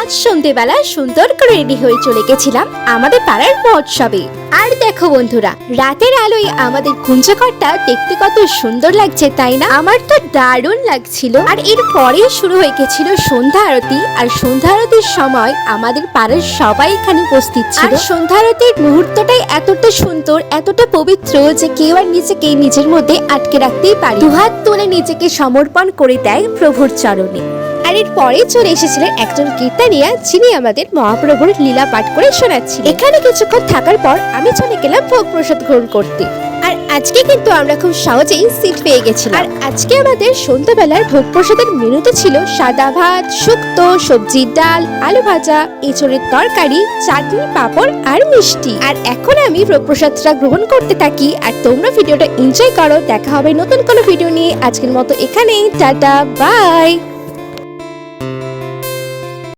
আজ সন্ধ্যেবেলা সুন্দর করে রেডি হয়ে চলে গেছিলাম আমাদের পাড়ার মহোৎসবে। আর দেখো বন্ধুরা, রাতের আলোয় আমাদের কুঞ্জঘরটা দেখতে কত সুন্দর লাগছে, তাই না? আমার তো দারুণ লাগছিল। আর এর পরেই শুরু হয়ে গেছিল সন্ধ্যা আরতি। আর সন্ধ্যা আরতির সময় আমাদের পাড়ার সবাই এখানে উপস্থিত ছিল। আর সন্ধ্যা আরতির মুহূর্তটাই এতটা সুন্দর, এতটা পবিত্র যে কেউ আর নিজেকে নিজের মধ্যে আটকে রাখতেই পারে। দুহাত তুলে নিজেকে সমর্পণ করে দেয় প্রভুর চরণে। আর এর পরে চলে এসেছিলেন একজন কীর্তনিয়া, যিনি আমাদের মহাপ্রভুর লীলা পাঠ করে শোনাচ্ছিলেন। এখানে কিছুক্ষণ থাকার পর আমি চলে গেলাম ভোগ প্রসাদ গ্রহণ করতে। আর আজকে কিন্তু আমরা খুব সহজেই সিট পেয়ে গেছিলাম। আর আজকে আমাদের সন্ধ্যাবেলার ভোগ প্রসাদের মেনুতে ছিল সাদা ভাত, শুক্তো, সবজির ডাল, আলু ভাজা, এঁচড়ের তরকারি, চাটনি, পাঁপড় আর মিষ্টি। আর এখন আমি ভোগ প্রসাদটা গ্রহণ করতে থাকি। আর তোমরা ভিডিওটা এনজয় করো। দেখা হবে নতুন কোনো ভিডিও নিয়ে। আজকের মতো এখানেই, টাটা, বাই।